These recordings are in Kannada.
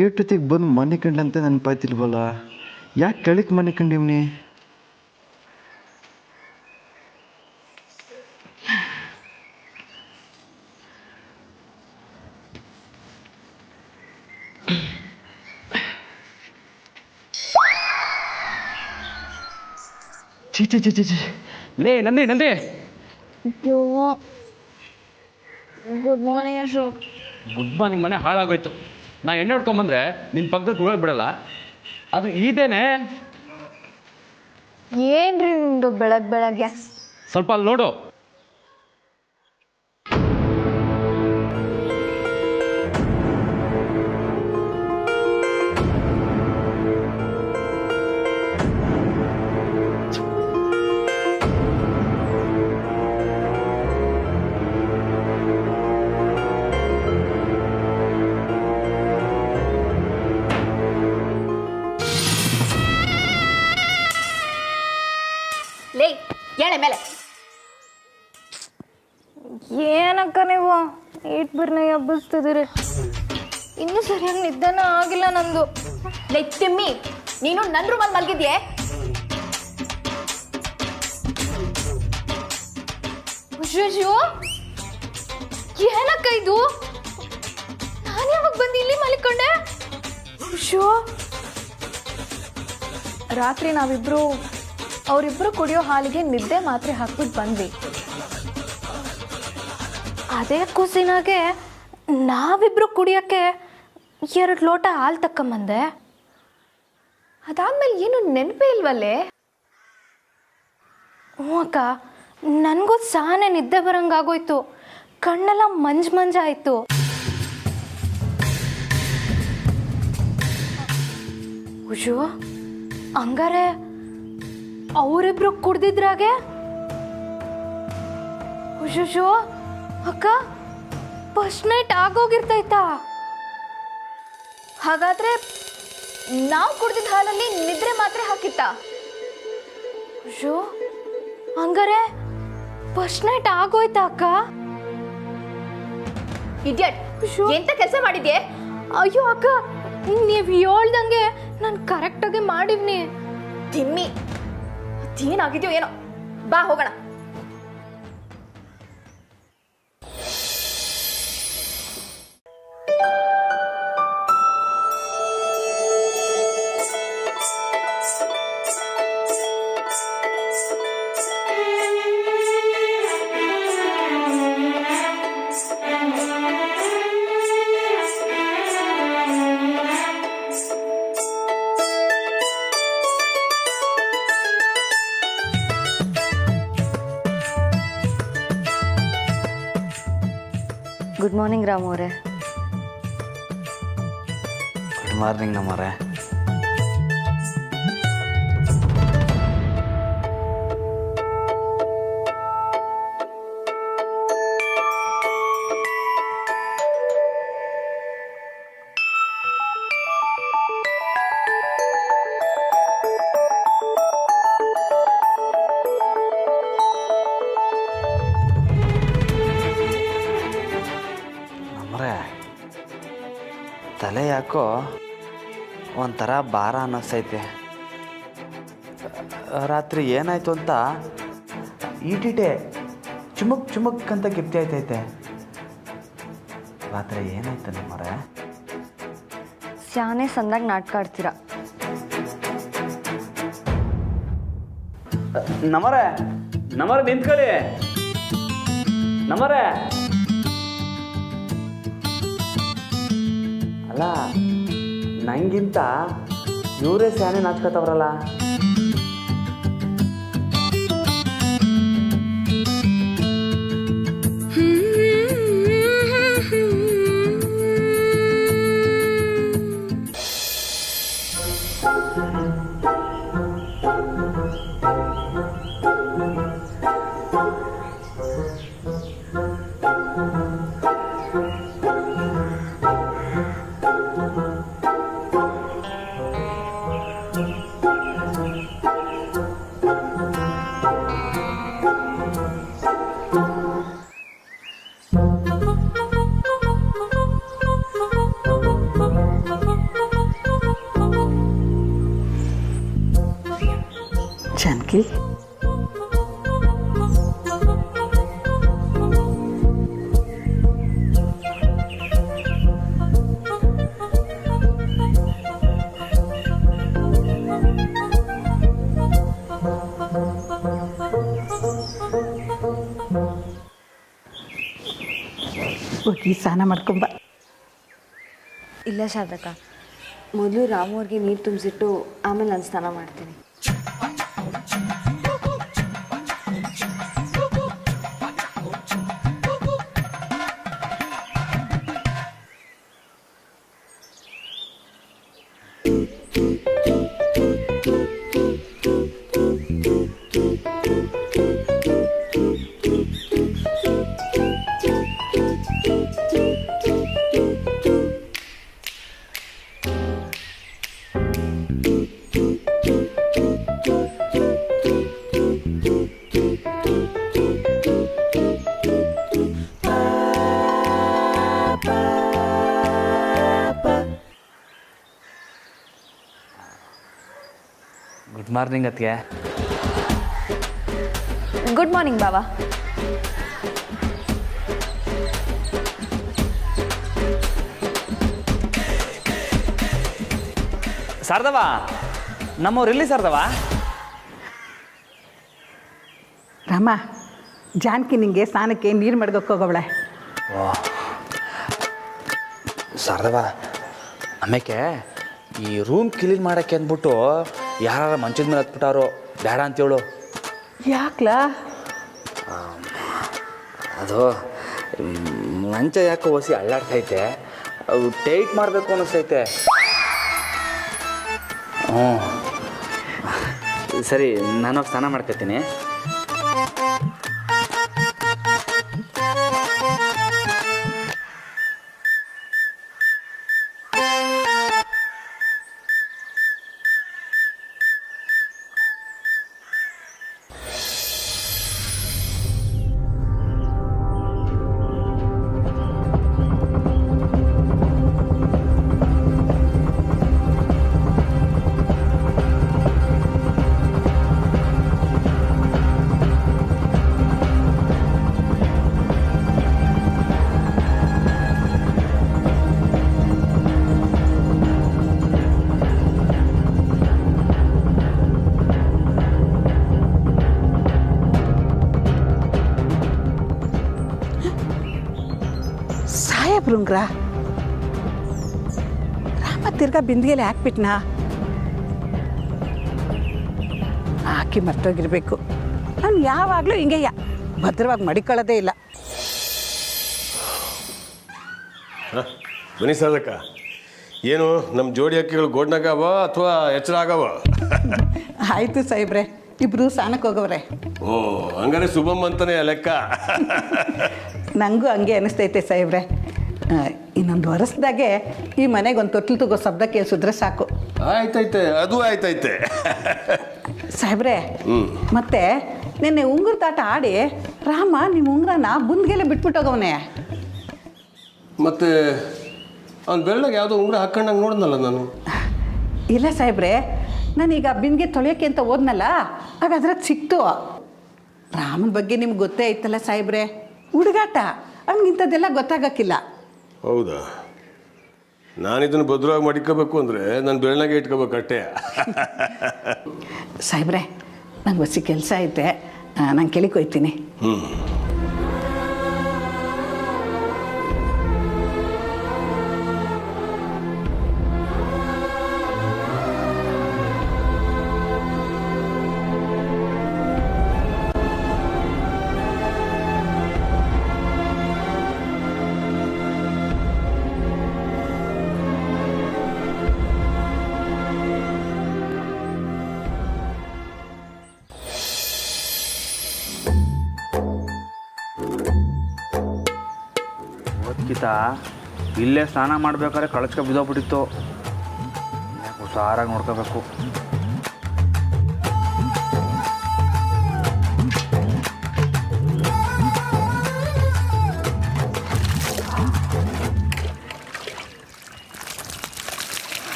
ಏಟೊತ್ತಿಗೆ ಬಂದು ಮನೆ ಕಂಡಂತೆ ನೆನಪಾಯ್ತಿಲ್ವಲ್ಲ. ಯಾಕೆ ಕೆಳಕ್ಕೆ ಮನೆ ಕಂಡಿವ್ನಿ? ಚೀ ಚೀ ಚೀ ಚೀ ಚೀ ಲೇ Nandi Nandi. Good morning Ashok. Good morning. ಮನೆ ಹಾಳಾಗೋಯ್ತು. ನಾ ಎಣ್ಣೆ ಹೊಡ್ಕೊಂಬಂದ್ರೆ ನಿನ್ನ ಪಕ್ಕದಲ್ಲಿ ಉಳೋಕೆ ಬಿಡಲ್ಲ. ಅದು ಇದೇನೆ. ಏನ್ರಿ ನಿಮ್ದು ಬೆಳಗ್ಗೆ? ಸ್ವಲ್ಪ ಅಲ್ಲಿ ನೋಡು. ಲೇ ಹೇಳೆ ಮೇಲೆ. ಏನಕ್ಕ ನೀವು ಇಟ್ಬಿರ್ನ ಹಬ್ಬಿಸ್ತಿದ್ದೀರಿ? ಇನ್ನೂ ಸರಿಯಾಗಿ ನಿದ್ದೆನ ಆಗಿಲ್ಲ ನಂದು. ಲೇ ತಿಮ್ಮಿ, ನೀನು ನನ್ನ ರೂಮಲ್ಲಿ ಮಲಗಿದ್ಯೆ? ಅಯ್ಯೋ ಏನಕ್ಕ ಇದು? ನಾನು ಯಾವಾಗ ಬಂದು ಇಲ್ಲಿ ಮಲ್ಕೊಂಡೆ? ಅಯ್ಯೋ ರಾತ್ರಿ ನಾವಿಬ್ರು ಅವರಿಬ್ರು ಕುಡಿಯೋ ಹಾಲಿಗೆ ನಿದ್ದೆ ಮಾತ್ರೆ ಹಾಕ್ಬಿಟ್ಟು ಬಂದ್ವಿ. ಅದೇ ಖುಷಿನಾಗೆ ನಾವಿಬ್ರು ಕುಡಿಯೋಕ್ಕೆ 2 ಲೋಟ ಹಾಲು ತಕ್ಕೊಂಬಂದೆ. ಅದಾದ್ಮೇಲೆ ಏನು ನೆನಪೇ ಇಲ್ವಲ್ಲೇ? ಹ್ಞೂ ಅಕ್ಕ, ನನಗೂ ಸಾನೆ ನಿದ್ದೆ ಬರಂಗಾಗೋಯ್ತು. ಕಣ್ಣೆಲ್ಲ ಮಂಜಾಯಿತು. ಅಯ್ಯೋ ಹಂಗಾರೆ ಅವರಿಬ್ರು ಕುಡ್ದಿದ್ರಾಗೆ? ಅಯ್ಯೋ ಅಕ್ಕ, ಫಸ್ಟ್ ನೈಟ್ ಆಗೋಗಿರ್ತೈತಾ? ಹಾಗಾದ್ರೆ ನಾವು ಕುಡ್ದಿದ್ದ ಹಾಲಲ್ಲಿ ನಿದ್ರೆ ಮಾತ್ರೆ ಹಾಕಿತ್ತ? ಅಯ್ಯೋ ಹಂಗಾರೆ ಫಸ್ಟ್ ನೈಟ್ ಆಗೋಯ್ತಾ ಅಕ್ಕ? ಇಡಿಯಟ್, ಎಂತ ಕೆಲಸ ಮಾಡಿದ್ಯೆ? ಅಯ್ಯೋ ಅಕ್ಕ, ನೀವು ಹೇಳ್ದಂಗೆ ನಾನು ಕರೆಕ್ಟಾಗಿ ಮಾಡಿವ್ನಿ. ತಿಮ್ಮಿ, ಏನಾಗಿದ್ಯೋ ಏನೋ, ಬಾ ಹೋಗೋಣ. ಗುಡ್ ಮಾರ್ನಿಂಗ್ ರಾಮು ಅವರೇ. ಗುಡ್ ಮಾರ್ನಿಂಗ್ ನಮ್ಮರೆ. ತಲೆ ಯಾಕೋ ಒಂಥರ ಭಾರ ಅನ್ನಿಸ್ತೈತೆ. ರಾತ್ರಿ ಏನಾಯ್ತು ಅಂತ ಈಟಿಟೆ ಚುಮಕ್ ಅಂತ ಕಿಪ್ತಿ ಆಯ್ತೈತೆ. ರಾತ್ರಿ ಏನಾಯ್ತು ನಮ್ಮರೆ? ಸ್ಯಾನೆ ಸಂದಾಗ ನಾಟಕ ಆಡ್ತೀರಾ. ನಮರೆ ನಿಂತ್ಕೊಳ್ಳಿ. ನಮರೆ ಅಲ್ಲ, ನಂಗಿಂತ ಇವರೇ ಸ್ಯಾನೆ ನಾಚ್ಕೋತವ್ರಲ್ಲ. ಜಾನಕಿ, ಹೋಗಿ ಸ್ನಾನ ಮಾಡ್ಕೊಂಬ. ಇಲ್ಲ ಶಾರದಕ್ಕ, ಮೊದಲು ರಾಮು ಅವ್ರಿಗೆ ನೀರು ತುಂಬಿಸಿಟ್ಟು ಆಮೇಲೆ ನಾನು ಸ್ನಾನ ಮಾಡ್ತೀನಿ. ಗುಡ್ ಮಾರ್ನಿಂಗ್ ಅತ್ತಿಗೆ. ಗುಡ್ ಮಾರ್ನಿಂಗ್ ಬಾವಾ. ಶಾರದವ, ನಮ್ಮವ್ರು ಎಲ್ಲಿ ಶಾರದವ? ರಾಮ, ಜಾನಕಿ ನಿಂಗೆ ಸ್ನಾನಕ್ಕೆ ನೀರು ಮಡ್ಗಕ್ಕೆ ಹೋಗವಳೆ. ಶಾರದವ, ಆಮೇಲೆ ಈ ರೂಮ್ ಕ್ಲೀನ್ ಮಾಡೋಕ್ಕೆ ಅಂದ್ಬಿಟ್ಟು ಯಾರು ಮಂಚದ ಮೇಲೆ ಹತ್ಬಿಟ್ಟಾರೋ, ಬೇಡ ಅಂತೇಳು. ಯಾಕ್ಲಾ? ಅದು ಮಂಚ ಯಾಕೋ ಹೊಸಿ ಅಳ್ಳಾಡ್ತೈತೆ, ಅದು ಟೈಟ್ ಮಾಡಬೇಕು ಅನ್ನಿಸ್ತೈತೆ. ಹ್ಞೂ ಸರಿ, ನಾನು ಸ್ನಾನ ಮಾಡ್ಕೊತೀನಿ. ಸಾಹೇಬ್ರುಂಗ್ರ ರಾಮ ತಿರ್ಗಾ ಬಿಂದಿಗೆಲೆ ಹಾಕ್ಬಿಟ್ನಾ? ಹಾಕಿ ಮರ್ತೋಗಿರ್ಬೇಕು. ನಾನು ಯಾವಾಗಲೂ ಹಿಂಗೆ ಭದ್ರವಾಗಿ ಮಡಿಕೊಳ್ಳೋದೇ ಇಲ್ಲ. ಬನ್ನಿ ಸಾಧಕ, ಏನು ನಮ್ಮ ಜೋಡಿ ಹಕ್ಕಿಗಳು ಗೋಡ್ನಾಗವ ಅಥವಾ ಎಚ್ಚರ ಆಗವ? ಆಯಿತು ಸಾಹೇಬ್ರೆ, ಇಬ್ಬರು ಸ್ನಾನಕ್ಕೆ ಹೋಗವ್ರೆ. ಓ, ಹಂಗಾರೆ ಶುಭಮ್ ಅಂತಾನೆ ಲೆಕ್ಕ. ನನಗೂ ಹಂಗೆ ಅನಿಸ್ತೈತೆ ಸಾಹೇಬ್ರೆ. ಇನ್ನೊಂದು ವರ್ಷದಾಗೆ ಈ ಮನೆಗೆ ಒಂದು ತೊಟ್ಲು ತಗೋ ಶಬ್ದ ಕೇಳಿಸಿದ್ರೆ ಸಾಕು. ಆಯ್ತೈತೆ, ಅದು ಆಯ್ತೈತೆ. ಸಾಹೇಬ್ರೆ, ಮತ್ತೆ ನಿನ್ನೆ ಉಂಗುರದಾಟ ಆಡಿ ರಾಮ ನಿಮ್ಮ ಉಂಗುರನ ಬುಂದ್ಗೆಲೆ ಬಿಟ್ಬಿಟ್ಟೋಗವನೆ. ಮತ್ತೆ ಅವ್ನು ಬೆಳ್ಳಗೆ ಯಾವುದೋ ಉಂಗುರ ಹಾಕೊಂಡಂಗೆ ನೋಡಿದ್ನಲ್ಲ ನಾನು. ಇಲ್ಲ ಸಾಹೇಬ್ರೆ, ನಾನೀಗ ಬಿಂದಿಗೆ ತೊಳೆಯೋಕ್ಕೆ ಅಂತ ಹೋದ್ನಲ್ಲ, ಆಗ ಅದ್ರಾಗ ಸಿಕ್ತು. ರಾಮನ ಬಗ್ಗೆ ನಿಮ್ಗೆ ಗೊತ್ತೇ ಐತಲ್ಲ ಸಾಹೇಬ್ರೆ, ಹುಡುಗಾಟ, ಹಂಗಿಂಥದ್ದೆಲ್ಲ ಗೊತ್ತಾಗಕ್ಕಿಲ್ಲ. ಹೌದಾ? ನಾನಿದನ್ನು ಭದ್ರವಾಗಿ ಮಡಿಕೋಬೇಕು ಅಂದರೆ ನಾನು ಬೆಳ್ಳಗೆ ಇಟ್ಕೋಬೇಕು ಅಷ್ಟೇ. ಸಾಹೇಬ್ರೆ, ನಂಗೆ ಹೊಸ ಕೆಲಸ ಐತೆ, ನಾನು ಕೆಳಗೆ ಹೋಗ್ತೀನಿ. ಓದ್ಕಿತ ಇಲ್ಲೇ ಸ್ನಾನ ಮಾಡ್ಬೇಕಾದ್ರೆ ಕಳಚ್ಕ ಬಿದ್ದೋಗ್ಬಿಟ್ಟಿತ್ತು. ಹುಷಾರಾಗಿ ನೋಡ್ಕೋಬೇಕು.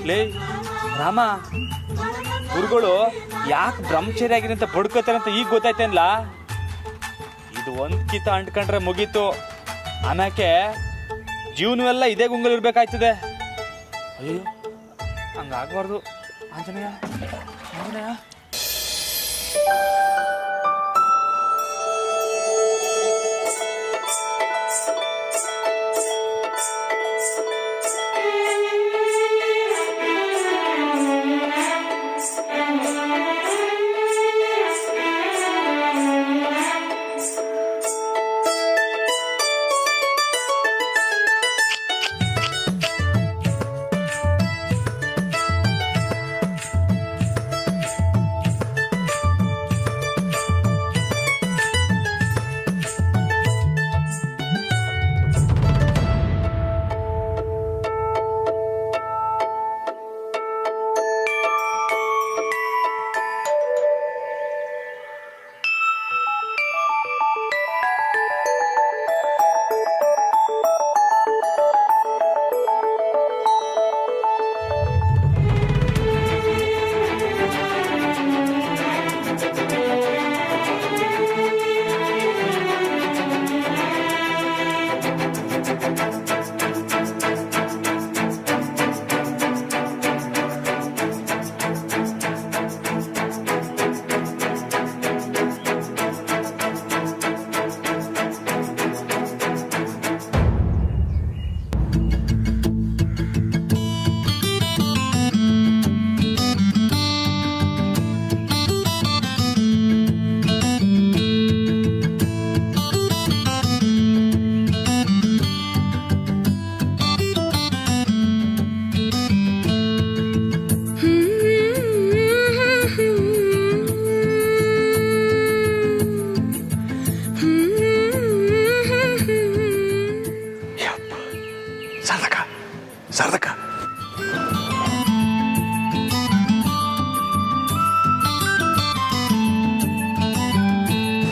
ಲೇ ರಾಮ, ಗುರುಗಳು ಯಾಕೆ ಬ್ರಹ್ಮಚಾರಿ ಆಗಿರಿ ಅಂತ ಬಡ್ಕೋತಾರೆ ಅಂತ ಈಗ ಗೊತ್ತಾಯ್ತೇನ್ಲ. ಇದು ಒಂದು ಕಿತ ಅಂಟ್ಕೊಂಡ್ರೆ ಮುಗೀತು, ಆಮ್ಯಾಕೆ ಜೀವನವೆಲ್ಲ ಇದೇ ಗುಂಗಲ್ ಇರ್ಬೇಕಾಯ್ತದೆ. ಅಯ್ಯೋ ಹಂಗಾಗ್ಬಾರ್ದು. ಆಂಜನೇಯ ಆಂಜನೇಯ. ಸಾರ್ಥಕ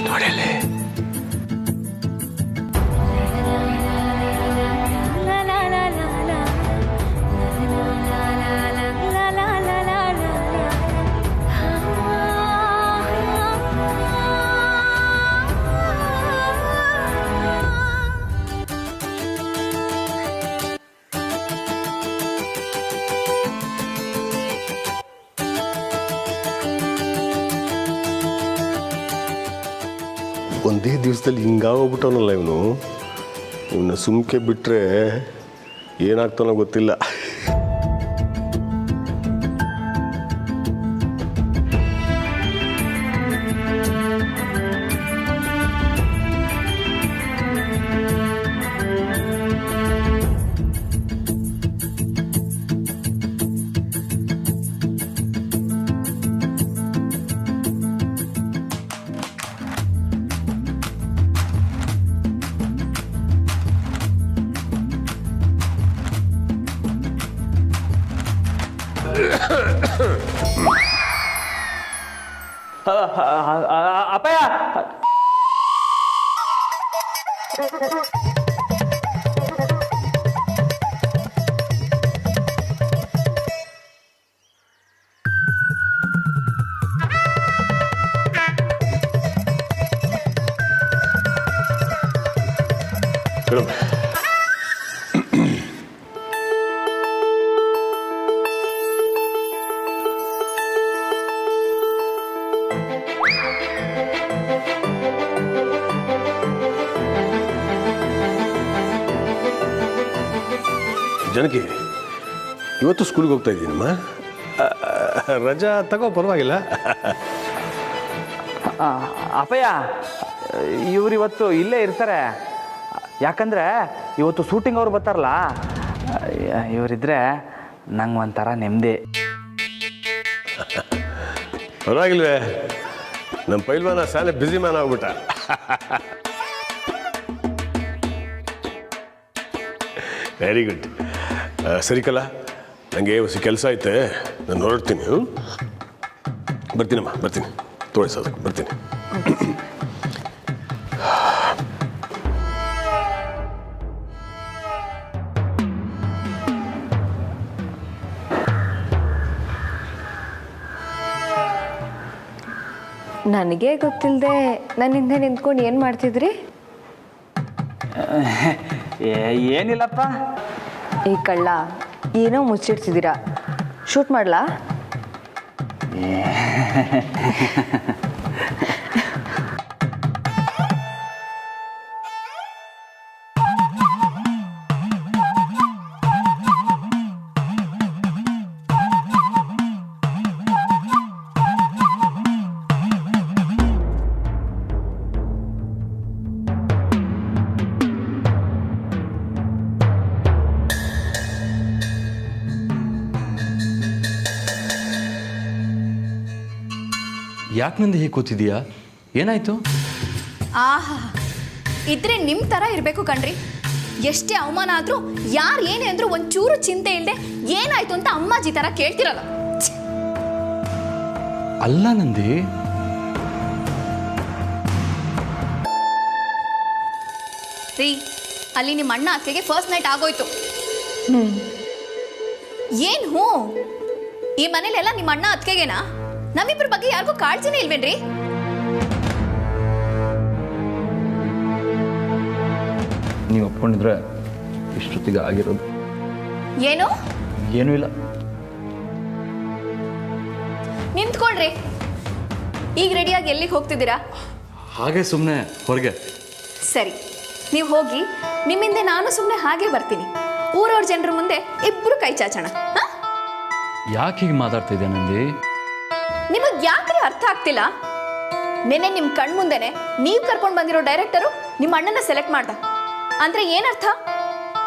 ನೋಡಲೇ ಒಂದೇ ದಿವಸದಲ್ಲಿ ಹಿಂಗಾಗೋಗ್ಬಿಟ್ಟವನಲ್ಲ ಇವನ್ನ ಸುಮ್ಕೆ ಬಿಟ್ಟರೆ ಏನಾಗ್ತಾನೋ ಗೊತ್ತಿಲ್ಲ. ಅಪ್ಪಯ್ಯ, ಮೇಡಮ್ ಜನಕಿ ಇವತ್ತು ಸ್ಕೂಲ್ಗೆ ಹೋಗ್ತಾ ಇದ್ದೀನಮ್ಮ. ರಜಾ ತಗೋ, ಪರವಾಗಿಲ್ಲ. ಅಪ್ಪಯ್ಯ ಇವ್ರು ಇವತ್ತು ಇಲ್ಲೇ ಇರ್ತಾರೆ. ಯಾಕಂದರೆ ಇವತ್ತು ಶೂಟಿಂಗ್ ಅವ್ರು ಬರ್ತಾರಲ್ಲ, ಇವರಿದ್ರೆ ನಂಗೆ ಒಂಥರ ನೆಮ್ಮದಿ. ಪರವಾಗಿಲ್ವೇ, ನಮ್ಮ ಪೈಲ್ವಾನ ಶಾಲೆ ಬ್ಯುಸಿ ಮ್ಯಾನ್ ಆಗ್ಬಿಟ್ಟ. Very good. ಸರಿಕಲ್ಲ, ನನಗೆ ಹೊಸ ಕೆಲಸ ಐತೆ, ನಾನು ಹೊರಡ್ತೀನಿ. ಬರ್ತೀನಮ್ಮ, ಬರ್ತೀನಿ. ತೋರಿಸೋದು ಬರ್ತೀನಿ. ನನಗೆ ಗೊತ್ತಿಲ್ಲದೆ ನನ್ನ ಹಿಂದೆ ನಿಂತ್ಕೊಂಡು ಏನು ಮಾಡ್ತಿದ್ರಿ? ಏನಿಲ್ಲಪ್ಪ. ಈ ಕಳ್ಳ ಏನೋ ಮುಚ್ಚಿಡ್ತಿದ್ದೀರಾ, ಶೂಟ್ ಮಾಡಲಾ? ಯಾಕೆ ನಂದು ಹೀಗೆ ಕೂತಿದೀಯಾ? ಏನಾಯ್ತು? ಆಹಾ, ಇದ್ರೆ ನಿಮ್ಮ ಥರ ಇರಬೇಕು ಕಣ್ರಿ. ಎಷ್ಟೇ ಅವಮಾನ ಆದರೂ ಯಾರು ಏನೇ ಅಂದರೂ ಒಂಚೂರು ಚಿಂತೆ ಇಲ್ಲದೆ ಏನಾಯ್ತು ಅಂತ ಅಮ್ಮಾಜಿ ಥರ ಕೇಳ್ತಿರಲ್ಲ. ಅಲ್ಲ ನಂದಿ, ರೀ, ಅಲ್ಲಿ ನಿಮ್ಮ ಅಣ್ಣ ಅಕ್ಕೆಗೆ ಫಸ್ಟ್ ನೈಟ್ ಆಗೋಯ್ತು. ಏನು ಹ್ಞೂ? ಈ ಮನೇಲೆಲ್ಲ ನಿಮ್ಮ ಅಣ್ಣ ಅತ್ತಿಗೆಗೆನಾ? ನಮ್ಮಿಬ್ಬರ ಬಗ್ಗೆ ಯಾರಿಗೂ ಕಾಳಜಿನೇ ಇಲ್ವೇನ್ರಿ? ನೀವು ಒಪ್ಕೊಂಡಿದ್ರೆ ಇಷ್ಟೊತ್ತಿಗೆ ಆಗಿರೋದು. ಏನು? ಏನೂ ಇಲ್ಲ. ನಿಂತ್ಕೊಳ್ರಿ. ಈಗ ರೆಡಿಯಾಗಿ ಎಲ್ಲಿಗೆ ಹೋಗ್ತಿದ್ದೀರಾ? ಹಾಗೆ ಸುಮ್ಮನೆ ಹೊರಗೆ. ಸರಿ, ನೀವು ಹೋಗಿ. ನಿಮ್ಮಿಂದ ನಾನು ಸುಮ್ಮನೆ ಹಾಗೆ ಬರ್ತೀನಿ. ಊರವ್ರ ಜನರ ಮುಂದೆ ಇಬ್ಬರು ಕೈ ಚಾಚೋಣ. ಯಾಕೆ ಹೀಗೆ ಮಾತಾಡ್ತಿದ್ದೆ ನಂದಿ? ನಿಮಗೆ ಯಾಕ್ರಿ ಅರ್ಥ ಆಗ್ತಿಲ್ಲ? ನೆನ್ನೆ ನಿಮ್ಮ ಕಣ್ ಮುಂದೆನೆ ನೀವು ಕರ್ಕೊಂಡು ಬಂದಿರೋ ಡೈರೆಕ್ಟರು ನಿಮ್ಮ ಅಣ್ಣನ ಸೆಲೆಕ್ಟ್ ಮಾಡ್ದ ಅಂದ್ರೆ ಏನರ್ಥ?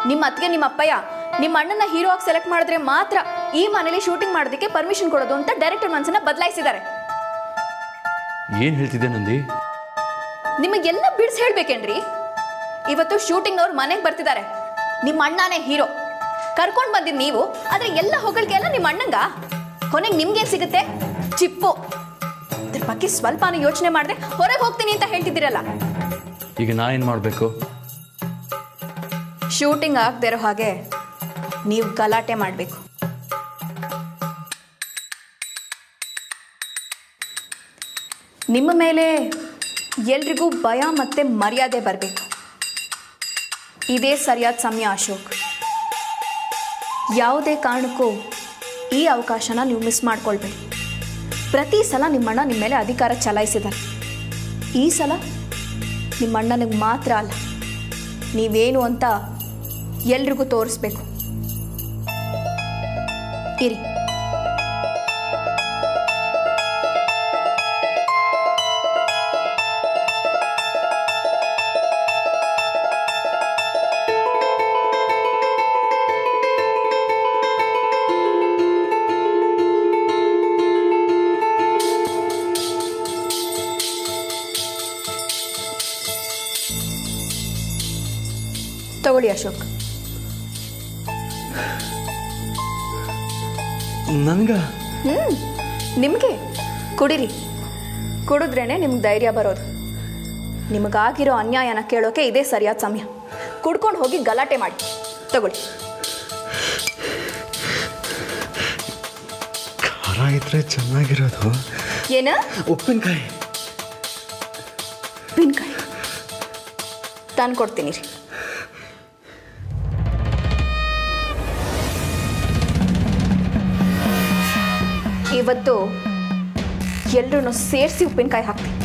ನಿಮ್ಮ ಅತ್ತಿಗೆ ನಿಮ್ಮ ಅಪ್ಪಯ್ಯ ನಿಮ್ಮ ಅಣ್ಣನ ಹೀರೋ ಆಗಿ ಸೆಲೆಕ್ಟ್ ಮಾಡಿದ್ರೆ ಮಾತ್ರ ಈ ಮನೇಲಿ ಶೂಟಿಂಗ್ ಮಾಡೋದಕ್ಕೆ ಪರ್ಮಿಷನ್ ಕೊಡೋದು ಅಂತ ಡೈರೆಕ್ಟರ್ ಮನಸ್ಸನ್ನ ಬದಲಾಯಿಸಿದ್ದಾರೆ. ಏನು ಹೇಳ್ತಿದ್ದೆ ನಂದಿ? ನಿಮಗೆಲ್ಲ ಬಿಡಿಸಿ ಹೇಳ್ಬೇಕೇನ್ರಿ? ಇವತ್ತು ಶೂಟಿಂಗ್ ಅವ್ರು ಮನೆಗೆ ಬರ್ತಿದ್ದಾರೆ. ನಿಮ್ಮ ಅಣ್ಣನೇ ಹೀರೋ ಕರ್ಕೊಂಡು ಬಂದಿದ್ದು ನೀವು, ಆದ್ರೆ ಎಲ್ಲ ಹೊಗಳಿಕೆ ಎಲ್ಲ ನಿಮ್ಮ ಅಣ್ಣಂಗ. ಕೊನೆಗೆ ನಿಮ್ಗೇನು ಸಿಗುತ್ತೆ? ಚಿಪ್ಪು. ಅದ್ರ ಬಗ್ಗೆ ಸ್ವಲ್ಪನೂ ಯೋಚನೆ ಮಾಡದೆ ಹೊರಗೆ ಹೋಗ್ತೀನಿ ಅಂತ ಹೇಳ್ತಿದ್ದೀರಲ್ಲ. ಈಗ ನಾನೇನು ಮಾಡಬೇಕು? ಶೂಟಿಂಗ್ ಆಗದೆ ಇರೋ ಹಾಗೆ ನೀವು ಗಲಾಟೆ ಮಾಡಬೇಕು. ನಿಮ್ಮ ಮೇಲೆ ಎಲ್ರಿಗೂ ಭಯ ಮತ್ತೆ ಮರ್ಯಾದೆ ಬರಬೇಕು. ಇದೇ ಸರಿಯಾದ ಸಮಯ ಅಶೋಕ್. ಯಾವುದೇ ಕಾರಣಕ್ಕೂ ಈ ಅವಕಾಶನ ನೀವು ಮಿಸ್ ಮಾಡ್ಕೊಳ್ಬೇಡಿ. ಪ್ರತಿ ಸಲ ನಿಮ್ಮಣ್ಣ ನಿಮ್ಮ ಮೇಲೆ ಅಧಿಕಾರ ಚಲಾಯಿಸಿದ್ದಾರೆ. ಈ ಸಲ ನಿಮ್ಮಣ್ಣನಿಗೆ ಮಾತ್ರ ಅಲ್ಲ, ನೀವೇನು ಅಂತ ಎಲ್ರಿಗೂ ತೋರಿಸ್ಬೇಕು. ಇರಿ. ತಗೊಳ್ಳಿ ಅಶೋಕ್. ನನ್ಗ? ನಿಮಗೆ ಕುಡಿರಿ. ಕುಡಿದ್ರೇನೆ ನಿಮ್ಗೆ ಧೈರ್ಯ ಬರೋದು. ನಿಮಗಾಗಿರೋ ಅನ್ಯಾಯನ ಕೇಳೋಕೆ ಇದೇ ಸರಿಯಾದ ಸಮಯ. ಕುಡ್ಕೊಂಡು ಹೋಗಿ ಗಲಾಟೆ ಮಾಡಿ. ತಗೊಳ್ಳಿ. ಖಾರ ಇದ್ರೆ ಚೆನ್ನಾಗಿರೋದು. ಏನ? ಉಪ್ಪಿನಕಾಯಿ. ಉಪ್ಪಿನಕಾಯಿ ತಂದು ಕೊಡ್ತೀನಿ ರೀ. ಇವತ್ತು ಎಲ್ಲರೂ ಸೇರಿಸಿ ಉಪ್ಪಿನಕಾಯಿ ಹಾಕ್ತೀನಿ.